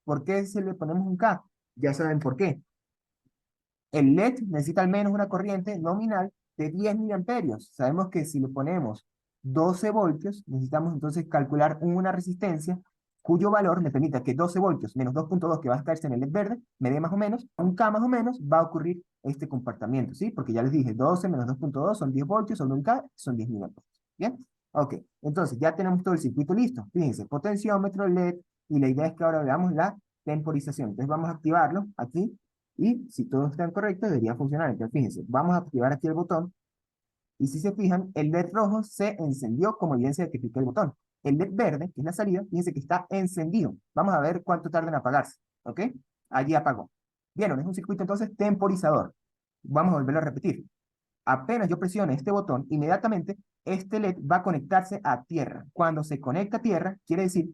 ¿Por qué se le ponemos un K? Ya saben por qué. El LED necesita al menos una corriente nominal de 10 miliamperios. Sabemos que si le ponemos 12 voltios, necesitamos entonces calcular una resistencia cuyo valor me permita que 12 voltios menos 2,2 que va a estarse en el LED verde me dé más o menos, un K más o menos, va a ocurrir este comportamiento, ¿sí? Porque ya les dije, 12 menos 2,2 son 10 voltios, sobre un K son 10 miliamperios. ¿Bien? Ok, entonces ya tenemos todo el circuito listo. Fíjense, potenciómetro, LED, y la idea es que ahora veamos la temporización. Entonces vamos a activarlo aquí y si todo está correcto, debería funcionar. Entonces, fíjense, vamos a activar aquí el botón. Y si se fijan, el LED rojo se encendió como evidencia de que piqué el botón. El LED verde, que es la salida, fíjense que está encendido. Vamos a ver cuánto tarda en apagarse. ¿Ok? Allí apagó. Vieron, es un circuito entonces temporizador. Vamos a volverlo a repetir. Apenas yo presione este botón, inmediatamente este LED va a conectarse a tierra. Cuando se conecta a tierra, quiere decir,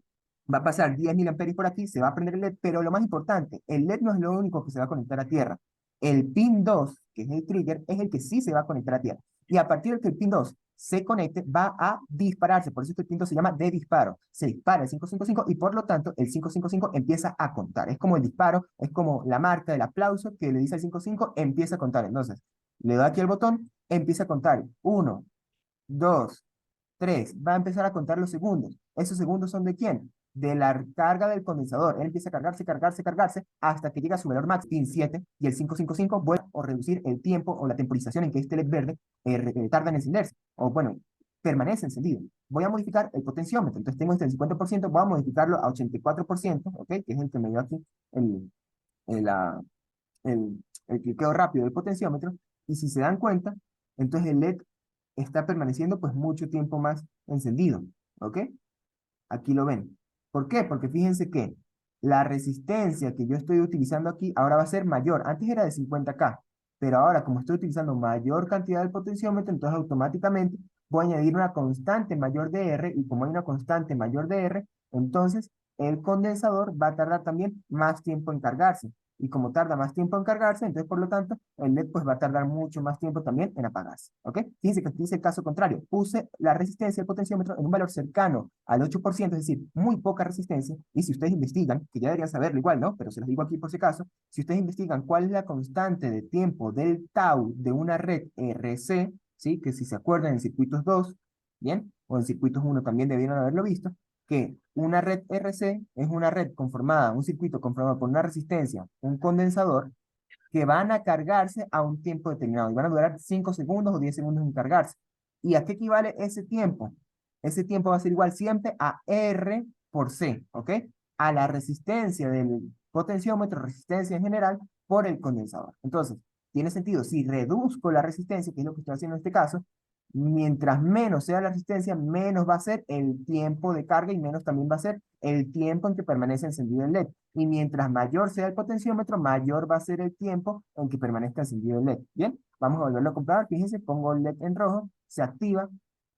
va a pasar 10 miliamperios por aquí, se va a prender el LED, pero lo más importante, el LED no es lo único que se va a conectar a tierra. El pin 2, que es el trigger, es el que sí se va a conectar a tierra. Y a partir de que el pin 2 se conecte, va a dispararse. Por eso este pin 2 se llama de disparo. Se dispara el 555 y por lo tanto el 555 empieza a contar. Es como el disparo, es como la marca del aplauso que le dice al 55, empieza a contar. Entonces, le doy aquí el botón, empieza a contar. 1, 2, 3. Va a empezar a contar los segundos. ¿Esos segundos son de quién? De la carga del condensador. Él empieza a cargarse, cargarse, cargarse, hasta que llega a su valor máximo, pin 7, y el 555 vuelve a reducir el tiempo o la temporización en que este LED verde tarda en encenderse. O bueno, permanece encendido. Voy a modificar el potenciómetro. Entonces tengo este 50%, voy a modificarlo a 84%, ¿ok? Que es el que me dio aquí el, el, la, el cliqueo rápido del potenciómetro, y si se dan cuenta, entonces el LED está permaneciendo pues mucho tiempo más encendido, ¿ok? Aquí lo ven. ¿Por qué? Porque fíjense que la resistencia que yo estoy utilizando aquí ahora va a ser mayor. Antes era de 50K, pero ahora como estoy utilizando mayor cantidad del potenciómetro, entonces automáticamente voy a añadir una constante mayor de R, y como hay una constante mayor de R, entonces el condensador va a tardar también más tiempo en cargarse. Y como tarda más tiempo en cargarse, entonces por lo tanto el LED pues va a tardar mucho más tiempo también en apagarse. ¿Ok? Fíjense que aquí hice el caso contrario. Puse la resistencia del potenciómetro en un valor cercano al 8%, es decir, muy poca resistencia. Y si ustedes investigan, que ya deberían saberlo igual, ¿no? Pero se los digo aquí por si acaso, si ustedes investigan cuál es la constante de tiempo del tau de una red RC, ¿sí? Que si se acuerdan en circuitos 2, ¿bien? O en circuitos 1 también debieron haberlo visto, que una red RC es una red conformada, un circuito conformado por una resistencia, un condensador, que van a cargarse a un tiempo determinado y van a durar 5 segundos o 10 segundos en cargarse. ¿Y a qué equivale ese tiempo? Ese tiempo va a ser igual siempre a R por C, ¿ok? A la resistencia del potenciómetro, resistencia en general, por el condensador. Entonces, tiene sentido, si reduzco la resistencia, que es lo que estoy haciendo en este caso, mientras menos sea la resistencia, menos va a ser el tiempo de carga y menos también va a ser el tiempo en que permanece encendido el LED. Y mientras mayor sea el potenciómetro, mayor va a ser el tiempo en que permanezca encendido el LED. Bien, vamos a volverlo a comprobar. Fíjense, pongo el LED en rojo, se activa,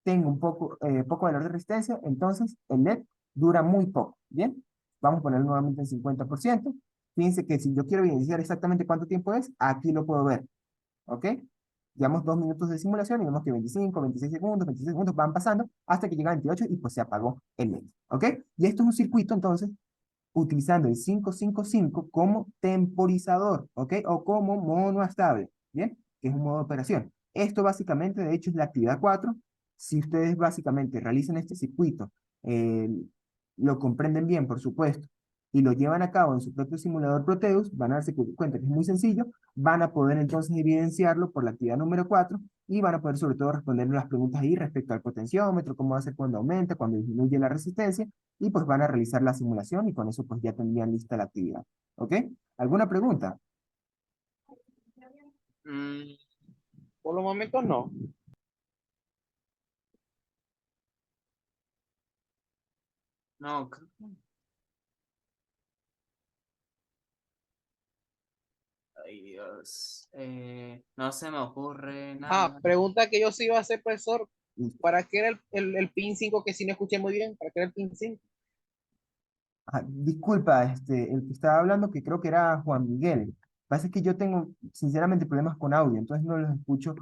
tengo un poco valor de resistencia, entonces el LED dura muy poco. Bien, vamos a ponerlo nuevamente en 50%. Fíjense que si yo quiero evidenciar exactamente cuánto tiempo es, aquí lo puedo ver. ¿Ok? Llevamos 2 minutos de simulación y vemos que 25, 26 segundos, 26 segundos van pasando hasta que llega a 28 y pues se apagó el LED. ¿Ok? Y esto es un circuito entonces utilizando el 555 como temporizador, ¿ok? O como mono estable, ¿bien? Que es un modo de operación. Esto básicamente, de hecho, es la actividad 4. Si ustedes básicamente realizan este circuito, eh, lo comprenden bien, por supuesto, y lo llevan a cabo en su propio simulador Proteus, van a darse cuenta que es muy sencillo, van a poder entonces evidenciarlo por la actividad número 4 y van a poder sobre todo responder las preguntas ahí respecto al potenciómetro, cómo va a ser cuando aumenta, cuando disminuye la resistencia, y pues van a realizar la simulación y con eso pues ya tendrían lista la actividad. ¿Ok? ¿Alguna pregunta? Mm, por los momentos no. No, ay Dios, no se me ocurre Ah, nada. pregunta que yo sí iba a hacer, profesor. ¿Para qué era el pin 5 que sí no escuché muy bien? ¿Para qué era el pin 5? Disculpa, el que estaba hablando, que creo que era Juan Miguel. Pasa que yo tengo, sinceramente, problemas con audio, entonces no los escucho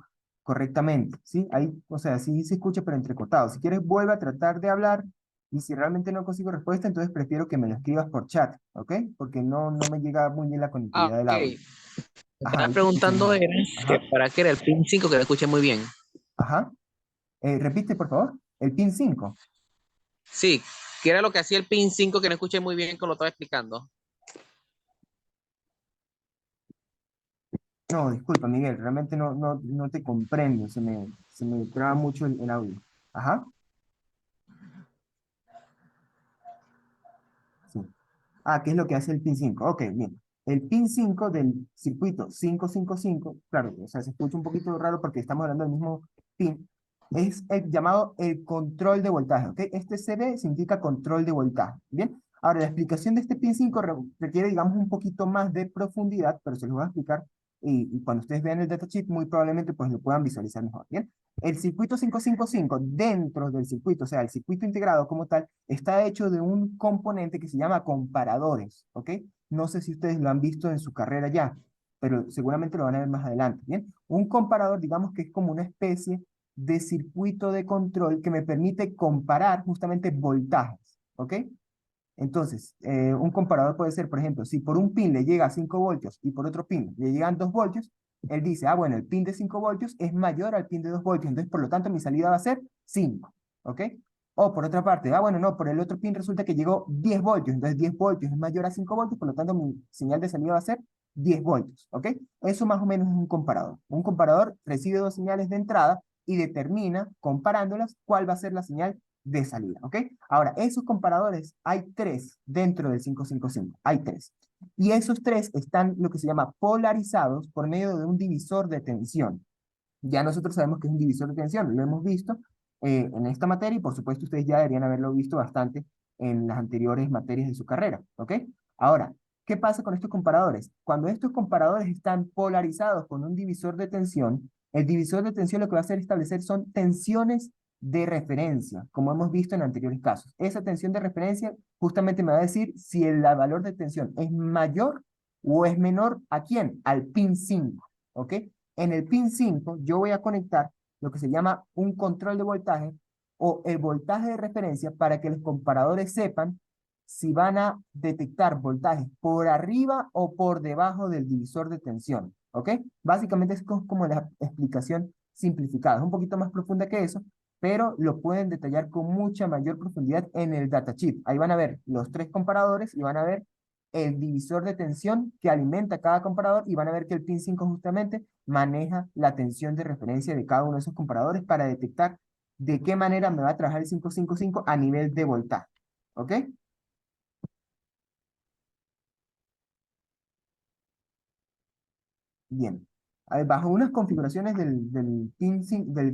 correctamente, ¿sí? Ahí, o sea, sí se escucha, pero entrecortado. Si quieres, vuelve a tratar de hablar Y si realmente no consigo respuesta, entonces prefiero que me lo escribas por chat, ¿ok? Porque no me llega muy bien la Ah, conectividad del ok. audio. Me Ajá, estaba ahí te escucho preguntando mejor. era que Ajá, para qué era el pin 5 que lo escuché muy bien. ajá. Repite, por favor. El pin 5. Sí, que era lo que hacía el pin 5 que no escuché muy bien cuando lo estaba explicando. No, disculpa, Miguel, realmente no te comprendo. Se me traba mucho el audio. Ajá, sí. ¿Qué es lo que hace el pin 5? Ok, bien. El pin 5 del circuito 555, claro, o sea, se escucha un poquito raro porque estamos hablando del mismo pin, es el llamado el control de voltaje, ¿ok? Este CB significa control de voltaje, ¿bien? Ahora, la explicación de este pin 5 requiere, digamos, un poquito más de profundidad, pero se los voy a explicar y cuando ustedes vean el datasheet, muy probablemente pues lo puedan visualizar mejor, ¿bien? El circuito 555 dentro del circuito, o sea, el circuito integrado como tal, está hecho de un componente que se llama comparadores, ¿ok? No sé si ustedes lo han visto en su carrera ya, pero seguramente lo van a ver más adelante, ¿bien? Un comparador, digamos que es como una especie de circuito de control que me permite comparar justamente voltajes, ¿ok? Entonces, un comparador puede ser, por ejemplo, si por un pin le llega a 5 voltios y por otro pin le llegan 2 voltios, él dice, bueno, el pin de 5 voltios es mayor al pin de 2 voltios, entonces por lo tanto mi salida va a ser 5, ¿ok? O por otra parte, bueno, no, por el otro pin resulta que llegó 10 voltios, entonces 10 voltios es mayor a 5 voltios, por lo tanto mi señal de salida va a ser 10 voltios, ¿ok? Eso más o menos es un comparador. Un comparador recibe dos señales de entrada y determina, comparándolas, cuál va a ser la señal de salida, ¿ok? Ahora, esos comparadores, hay tres dentro del 555, hay tres. Y esos tres están lo que se llama polarizados por medio de un divisor de tensión. Ya nosotros sabemos que es un divisor de tensión, lo hemos visto en esta materia y por supuesto ustedes ya deberían haberlo visto bastante en las anteriores materias de su carrera, ¿ok? Ahora, ¿qué pasa con estos comparadores? Cuando estos comparadores están polarizados con un divisor de tensión, el divisor de tensión lo que va a hacer establecer son tensiones de referencia, como hemos visto en anteriores casos. Esa tensión de referencia justamente me va a decir si el valor de tensión es mayor o es menor ¿a quién? Al pin 5, ¿ok? En el pin 5 yo voy a conectar lo que se llama un control de voltaje o el voltaje de referencia para que los comparadores sepan si van a detectar voltajes por arriba o por debajo del divisor de tensión, ¿ok? Básicamente es como la explicación simplificada, es un poquito más profunda que eso, pero lo pueden detallar con mucha mayor profundidad en el datasheet. Ahí van a ver los tres comparadores y van a ver el divisor de tensión que alimenta cada comparador y van a ver que el pin 5 justamente maneja la tensión de referencia de cada uno de esos comparadores para detectar de qué manera me va a trabajar el 555 a nivel de voltaje. ¿Ok? Bien. Bajo unas configuraciones del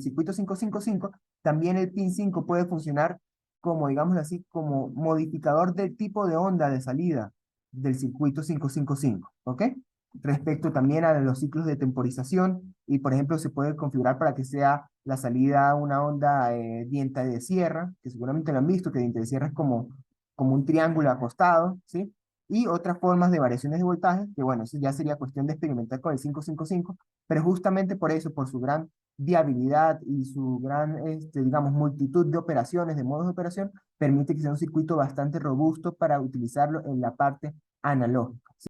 circuito 555, también el pin 5 puede funcionar como, digamos así, como modificador del tipo de onda de salida del circuito 555, ¿ok? Respecto también a los ciclos de temporización, y por ejemplo se puede configurar para que sea la salida una onda diente de sierra, que seguramente lo han visto, que diente de sierra es como un triángulo acostado, ¿sí? Y otras formas de variaciones de voltaje, que bueno, eso ya sería cuestión de experimentar con el 555, pero justamente por eso, por su gran viabilidad y su gran, digamos, multitud de operaciones, de modos de operación, permite que sea un circuito bastante robusto para utilizarlo en la parte analógica.